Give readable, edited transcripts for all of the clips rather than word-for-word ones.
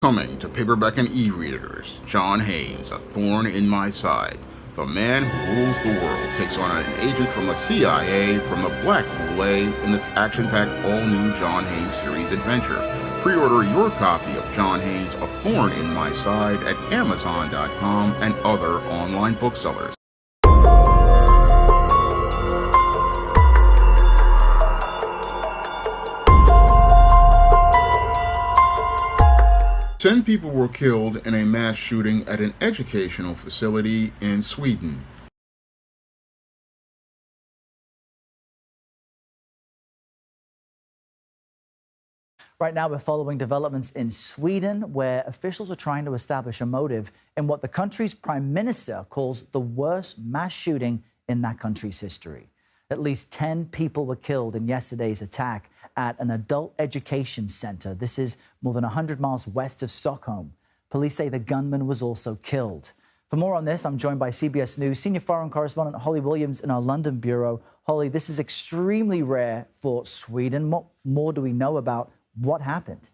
Coming to paperback and e-readers, John Haynes, A Thorn in My Side. The man who rules the world takes on an agent from the CIA from the Black Boule in this action-packed all-new John Haynes series adventure. Pre-order your copy of John Haynes' A Thorn in My Side at Amazon.com and other online booksellers. 10 people were killed in a mass shooting at an educational facility in Sweden. Right now, we're following developments in Sweden, where officials are trying to establish a motive in what the country's prime minister calls the worst mass shooting in that country's history. At least 10 people were killed in yesterday's attack at an adult education center. This is more than 100 miles west of Stockholm. Police say the gunman was also killed. For more on this, I'm joined by CBS News senior foreign correspondent Holly Williams in our London bureau. Holly, this is extremely rare for Sweden. What more do we know about what happened?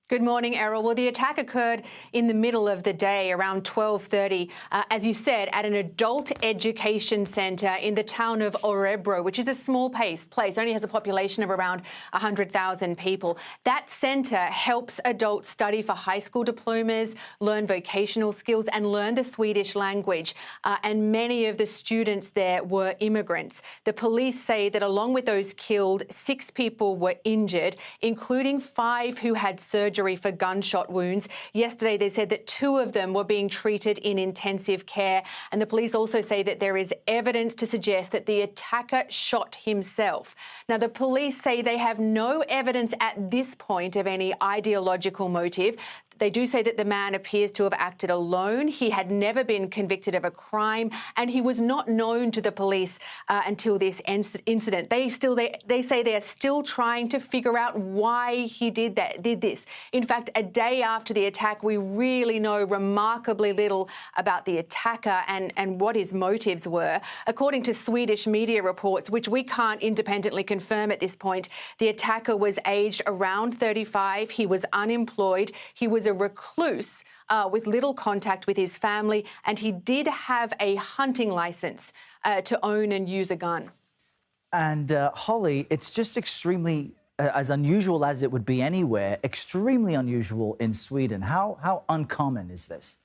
Good morning, Errol. Well, the attack occurred in the middle of the day, around 12:30, as you said, at an adult education centre in the town of Örebro, which is a small place. It only has a population of around 100,000 people. That centre helps adults study for high school diplomas, learn vocational skills and learn the Swedish language. And many of the students there were immigrants. The police say that along with those killed, 6 people were injured, including 5 who had surgery for gunshot wounds. Yesterday, they said that 2 of them were being treated in intensive care. And the police also say that there is evidence to suggest that the attacker shot himself. Now, the police say they have no evidence at this point of any ideological motive. They do say that the man appears to have acted alone. He had never been convicted of a crime, and he was not known to the police until this incident. They say they are still trying to figure out why he did this. In fact, a day after the attack, we really know remarkably little about the attacker and what his motives were. According to Swedish media reports, which we can't independently confirm at this point, the attacker was aged around 35. He was unemployed. He was a recluse with little contact with his family, and he did have a hunting license to own and use a gun. And Holly, it's just extremely, as unusual as it would be anywhere, extremely unusual in Sweden. How uncommon is this?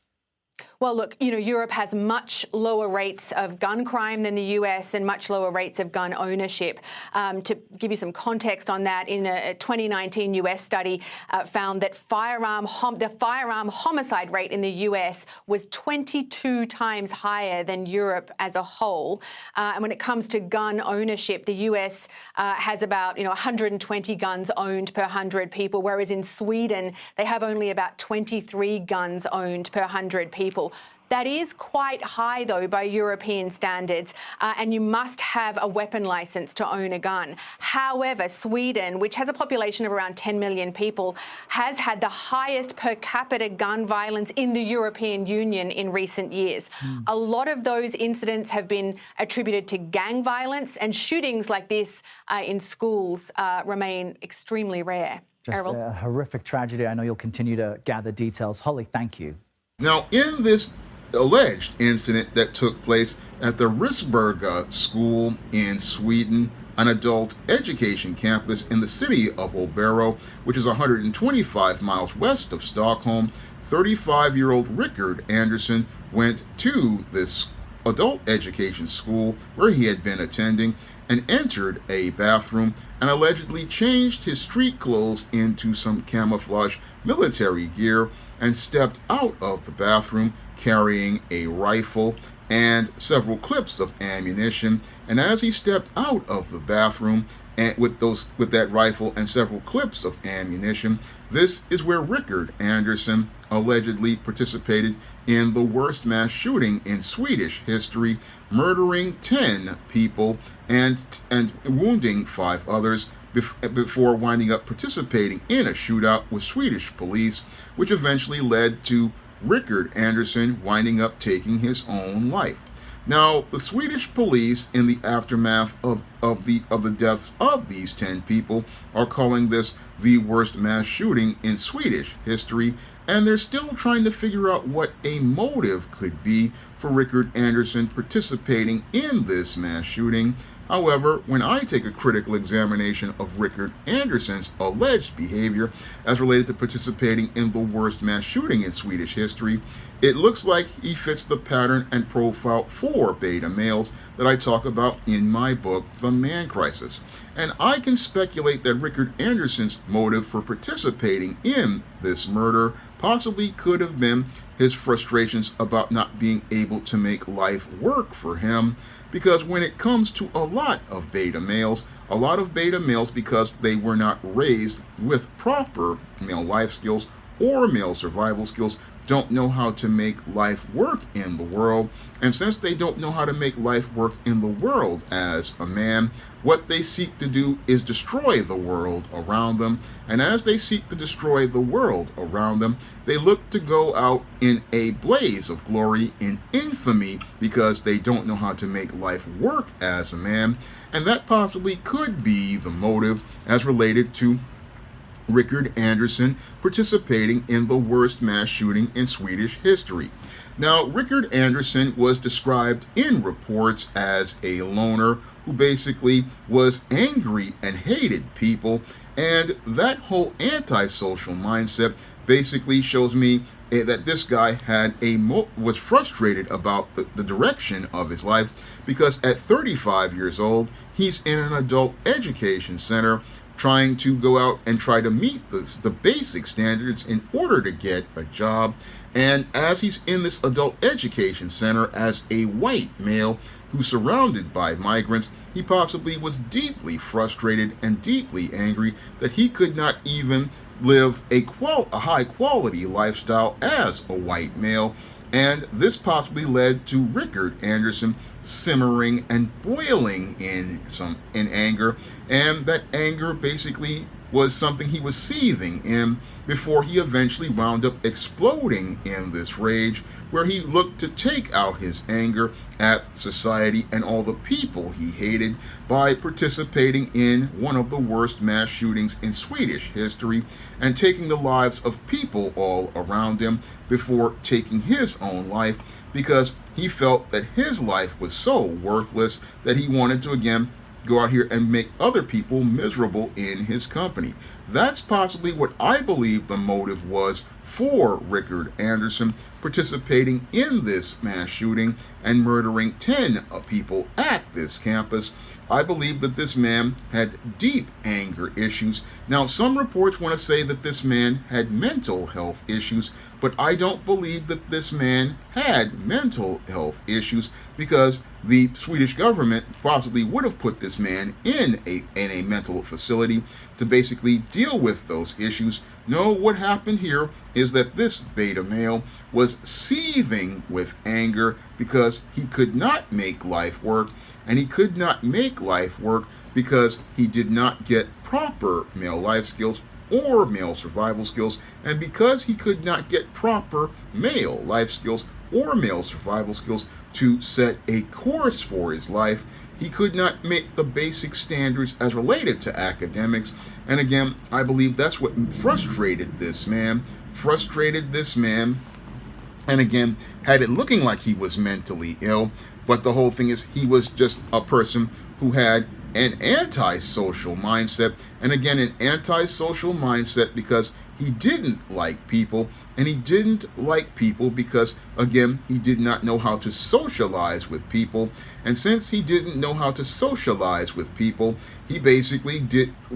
Well, look, Europe has much lower rates of gun crime than the US and much lower rates of gun ownership. To give you some context on that, in a 2019 US study found that the firearm homicide rate in the US was 22 times higher than Europe as a whole. And when it comes to gun ownership, the US has about 120 guns owned per 100 people, whereas in Sweden, they have only about 23 guns owned per 100 people. That is quite high, though, by European standards, and you must have a weapon license to own a gun. However, Sweden, which has a population of around 10 million people, has had the highest per capita gun violence in the European Union in recent years. A lot of those incidents have been attributed to gang violence, and shootings like this in schools remain extremely rare. Just Errol? a horrific tragedy. I know you'll continue to gather details. Holly, thank you. Now, in this alleged incident that took place at the Risberga School in Sweden, an adult education campus in the city of Örebro, which is 125 miles west of Stockholm, 35-year-old Rickard Anderson went to this adult education school where he had been attending and entered a bathroom and allegedly changed his street clothes into some camouflage military gear and stepped out of the bathroom carrying a rifle and several clips of ammunition. And as he stepped out of the bathroom and with that rifle and several clips of ammunition, this is where Rickard Anderson allegedly participated in the worst mass shooting in Swedish history, murdering 10 people and wounding 5 others before winding up participating in a shootout with Swedish police, which eventually led to Rickard Anderson winding up taking his own life. Now, the Swedish police, in the aftermath of the deaths of these 10 people, are calling this the worst mass shooting in Swedish history, and they're still trying to figure out what a motive could be for Rickard Anderson participating in this mass shooting. However, when I take a critical examination of Rickard Anderson's alleged behavior as related to participating in the worst mass shooting in Swedish history, it looks like he fits the pattern and profile for beta males that I talk about in my book, The Man Crisis. And I can speculate that Rickard Anderson's motive for participating in this murder possibly could have been his frustrations about not being able to make life work for him. Because when it comes to a lot of beta males, because they were not raised with proper male life skills or male survival skills, don't know how to make life work in the world. And since they don't know how to make life work in the world as a man, what they seek to do is destroy the world around them. And as they seek to destroy the world around them, they look to go out in a blaze of glory, in infamy, because they don't know how to make life work as a man. And that possibly could be the motive as related to Rickard Anderson participating in the worst mass shooting in Swedish history. Now, Rickard Anderson was described in reports as a loner who basically was angry and hated people, and that whole antisocial mindset basically shows me that this guy was frustrated about the direction of his life, because at 35 years old, he's in an adult education center trying to go out and try to meet the basic standards in order to get a job. And as he's in this adult education center as a white male who's surrounded by migrants, he possibly was deeply frustrated and deeply angry that he could not even live a high quality lifestyle as a white male. And this possibly led to Rickard Anderson simmering and boiling in anger, and that anger basically was something he was seething in before he eventually wound up exploding in this rage, where he looked to take out his anger at society and all the people he hated by participating in one of the worst mass shootings in Swedish history and taking the lives of people all around him before taking his own life, because he felt that his life was so worthless that he wanted to again go out here and make other people miserable in his company. That's possibly what I believe the motive was for Rickard Anderson participating in this mass shooting and murdering 10 people at this campus. I believe that this man had deep anger issues. Now, some reports want to say that this man had mental health issues, but I don't believe that this man had mental health issues, because the Swedish government possibly would have put this man in a mental facility to basically deal with those issues. No, what happened here is that this beta male was seething with anger because he could not make life work, and he could not make life work because he did not get proper male life skills or male survival skills, and because he could not get proper male life skills or male survival skills to set a course for his life, he could not meet the basic standards as related to academics. And again, I believe that's what frustrated this man. And again, had it looking like he was mentally ill, but the whole thing is he was just a person who had an antisocial mindset. And again, an antisocial mindset because he didn't like people, and he didn't like people because, again, he did not know how to socialize with people. And since he didn't know how to socialize with people, he basically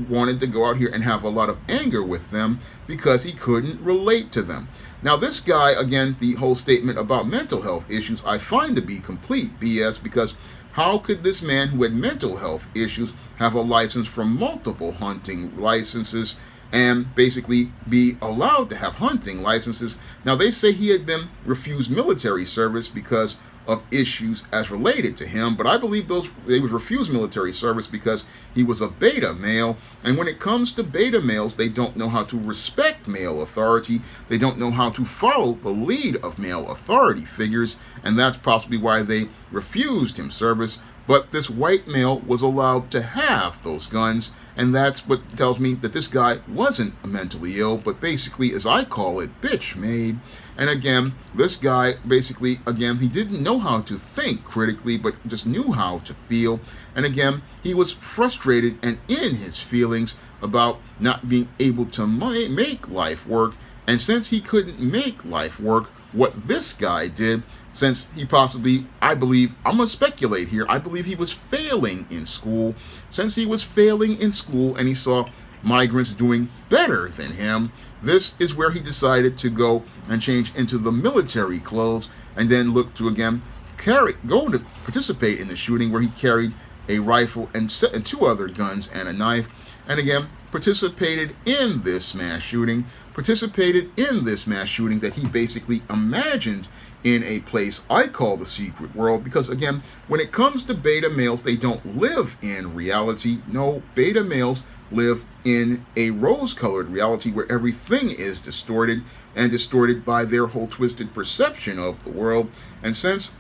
wanted to go out here and have a lot of anger with them because he couldn't relate to them. Now, this guy, again, the whole statement about mental health issues, I find to be complete BS, because how could this man who had mental health issues have a license from multiple hunting licenses and basically be allowed to have hunting licenses? Now, they say he had been refused military service because of issues as related to him, but I believe they was refused military service because he was a beta male. And when it comes to beta males, they don't know how to respect male authority. They don't know how to follow the lead of male authority figures, and that's possibly why they refused him service. But this white male was allowed to have those guns, and that's what tells me that this guy wasn't mentally ill, but basically, as I call it, bitch made. And again, this guy basically, again, he didn't know how to think critically, but just knew how to feel. And again, he was frustrated and in his feelings about not being able to make life work. And since he couldn't make life work, what this guy did, since he possibly, I believe, I'm going to speculate here, I believe he was failing in school. Since he was failing in school and he saw migrants doing better than him, this is where he decided to go and change into the military clothes and then look to, again, go to participate in the shooting, where he carried a rifle and 2 other guns and a knife, and again participated in this mass shooting that he basically imagined in a place I call the secret world. Because again, when it comes to beta males, they don't live in reality. No, beta males live in a rose-colored reality where everything is distorted, and distorted by their whole twisted perception of the world. And since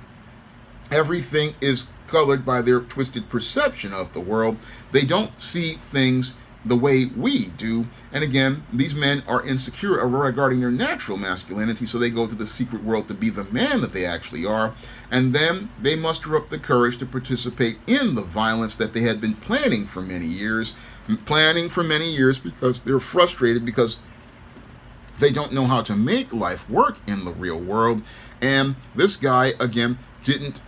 everything is colored by their twisted perception of the world, they don't see things the way we do. And again, these men are insecure regarding their natural masculinity, so they go to the secret world to be the man that they actually are. And then they muster up the courage to participate in the violence that they had been planning for many years, because they're frustrated because they don't know how to make life work in the real world. And this guy, again, didn't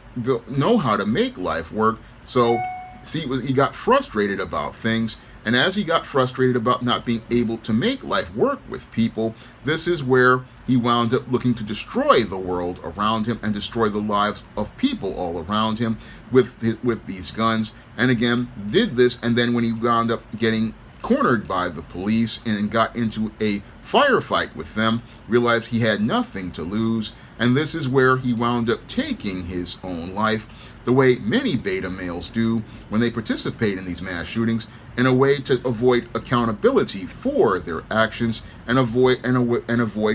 know how to make life work. So, see, he got frustrated about things. And as he got frustrated about not being able to make life work with people, this is where he wound up looking to destroy the world around him and destroy the lives of people all around him with these guns. And again, did this, and then when he wound up getting cornered by the police and got into a firefight with them, realized he had nothing to lose. And this is where he wound up taking his own life, the way many beta males do when they participate in these mass shootings, in a way to avoid accountability for their actions and avoid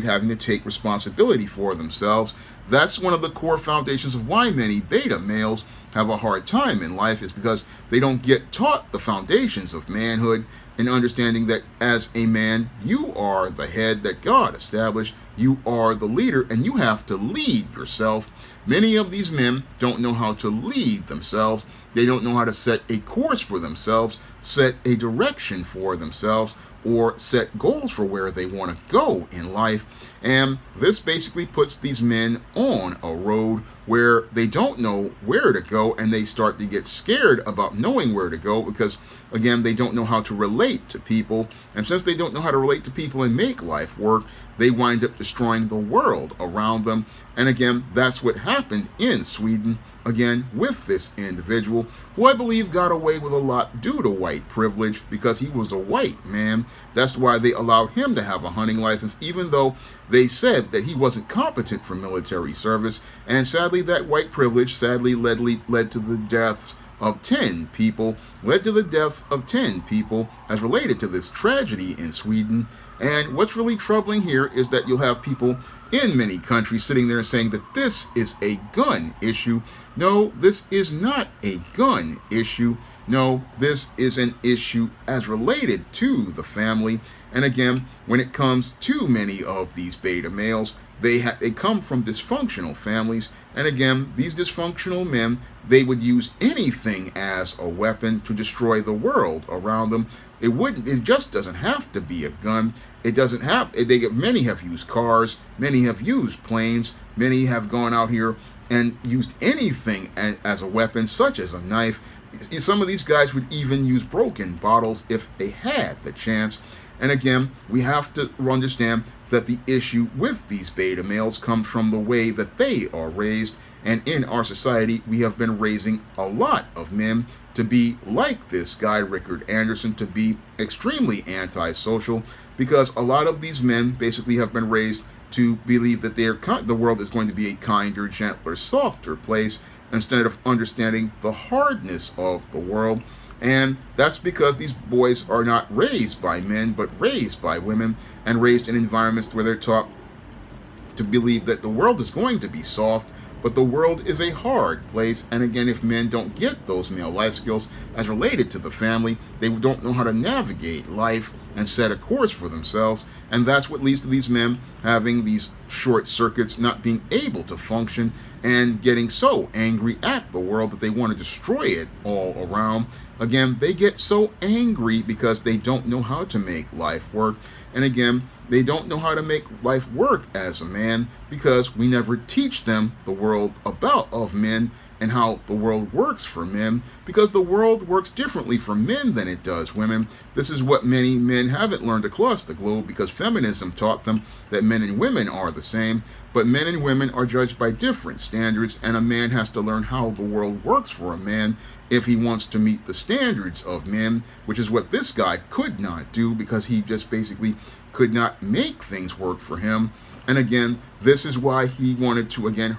having to take responsibility for themselves. That's one of the core foundations of why many beta males have a hard time in life, is because they don't get taught the foundations of manhood and understanding that as a man, you are the head that God established, you are the leader, and you have to lead yourself. Many of these men don't know how to lead themselves. They don't know how to set a course for themselves, set a direction for themselves, or set goals for where they want to go in life. And this basically puts these men on a road where they don't know where to go, and they start to get scared about knowing where to go because, again, they don't know how to relate to people. And since they don't know how to relate to people and make life work, they wind up destroying the world around them. And again, that's what happened in Sweden, again, with this individual, who I believe got away with a lot due to white privilege, because he was a white man. That's why they allowed him to have a hunting license, even though they said that he wasn't competent for military service. And sadly, that white privilege led to the deaths of 10 people, as related to this tragedy in Sweden. And what's really troubling here is that you'll have people in many countries sitting there saying that this is a gun issue. No, this is not a gun issue. No, this is an issue as related to the family. And again, when it comes to many of these beta males, they come from dysfunctional families. And again, these dysfunctional men, they would use anything as a weapon to destroy the world around them. It just doesn't have to be a gun. Many have used cars, many have used planes, many have gone out here and used anything as a weapon, such as a knife. Some of these guys would even use broken bottles if they had the chance. And again, we have to understand that the issue with these beta males comes from the way that they are raised. And in our society, we have been raising a lot of men to be like this guy, Rickard Anderson, to be extremely antisocial, because a lot of these men basically have been raised to believe that the world is going to be a kinder, gentler, softer place, instead of understanding the hardness of the world. And that's because these boys are not raised by men, but raised by women, and raised in environments where they're taught to believe that the world is going to be soft, But the world is a hard place, and again, if men don't get those male life skills as related to the family, they don't know how to navigate life and set a course for themselves, and that's what leads to these men having these short circuits, not being able to function, and getting so angry at the world that they want to destroy it all around. Again, they get so angry because they don't know how to make life work. And again, they don't know how to make life work as a man because we never teach them the world of men and how the world works for men, because the world works differently for men than it does women. This is what many men haven't learned across the globe, because feminism taught them that men and women are the same, but men and women are judged by different standards, and a man has to learn how the world works for a man if he wants to meet the standards of men, which is what this guy could not do, because he just basically could not make things work for him. And again, this is why he wanted to, again,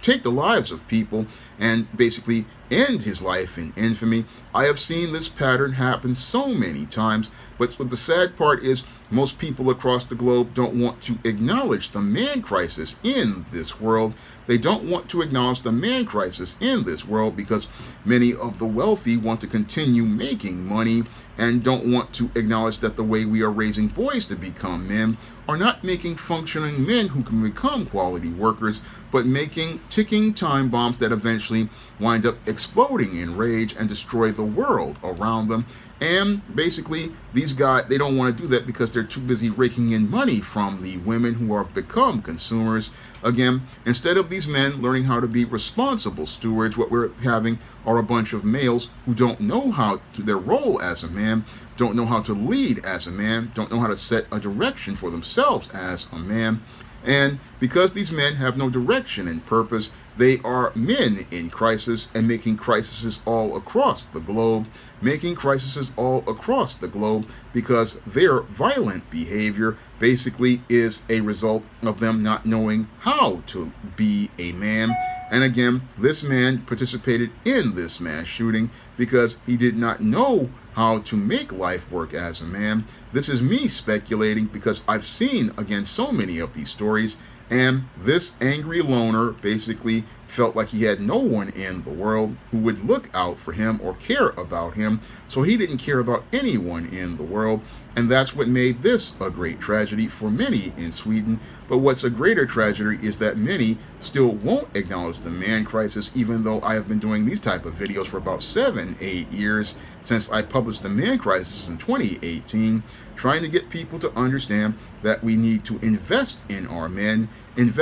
take the lives of people and basically end his life in infamy. I have seen this pattern happen so many times, but what the sad part is, most people across the globe don't want to acknowledge the man crisis in this world. They don't want to acknowledge the man crisis in this world because many of the wealthy want to continue making money and don't want to acknowledge that the way we are raising boys to become men are not making functioning men who can become quality workers, but making ticking time bombs that eventually wind up exploding in rage and destroy the world around them. And basically, these guys, they don't want to do that because they're too busy raking in money from the women who have become consumers. Again, instead of these men learning how to be responsible stewards, what we're having are a bunch of males who don't know how to their role as a man, don't know how to lead as a man, don't know how to set a direction for themselves as a man. And because these men have no direction and purpose, they are men in crisis and making crises all across the globe, because their violent behavior basically is a result of them not knowing how to be a man. And again, this man participated in this mass shooting because he did not know how to make life work as a man. This is me speculating because I've seen, again, so many of these stories, and this angry loner basically felt like he had no one in the world who would look out for him or care about him, so he didn't care about anyone in the world. And that's what made this a great tragedy for many in Sweden. But what's a greater tragedy is that many still won't acknowledge the man crisis, even though I have been doing these type of videos for about 7-8 years since I published the man crisis in 2018, trying to get people to understand that we need to invest in our men, and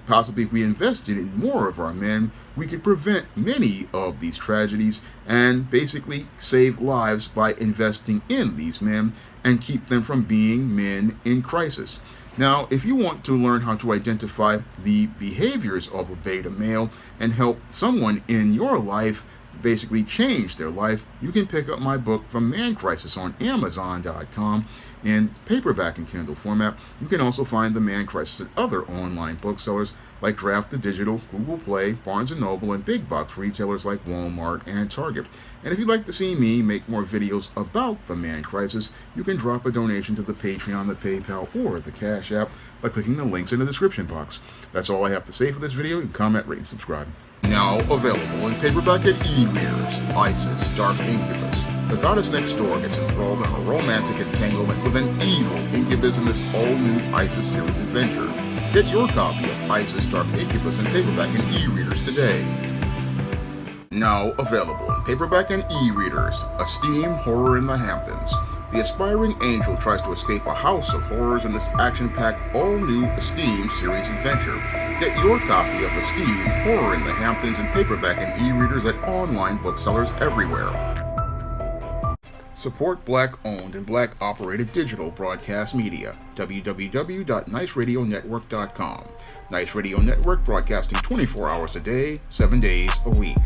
possibly if we invested in more of our men, we could prevent many of these tragedies and basically save lives by investing in these men and keep them from being men in crisis. Now, if you want to learn how to identify the behaviors of a beta male and help someone in your life basically change their life, you can pick up my book From Man Crisis on Amazon.com in paperback and Kindle format. You can also find The Man Crisis at other online booksellers like Draft to Digital, Google Play, Barnes & Noble, and big box retailers like Walmart and Target. And if you'd like to see me make more videos about the man crisis, you can drop a donation to the Patreon, the PayPal, or the Cash App by clicking the links in the description box. That's all I have to say for this video. You can comment, rate, and subscribe. Now available in paperback and e-readers, Isis, Dark Incubus. The goddess next door gets enthralled in a romantic entanglement with an evil incubus in this all-new Isis series adventure. Get your copy of Isis, Dark Incubus in paperback and e-readers today. Now available in paperback and e-readers, Esteem Horror in the Hamptons. The aspiring angel tries to escape a house of horrors in this action-packed, all-new Esteem series adventure. Get your copy of Esteem Horror in the Hamptons in paperback and e-readers at online booksellers everywhere. Support Black-owned and Black-operated digital broadcast media. www.niceradionetwork.com. Nice Radio Network, broadcasting 24 hours a day, 7 days a week.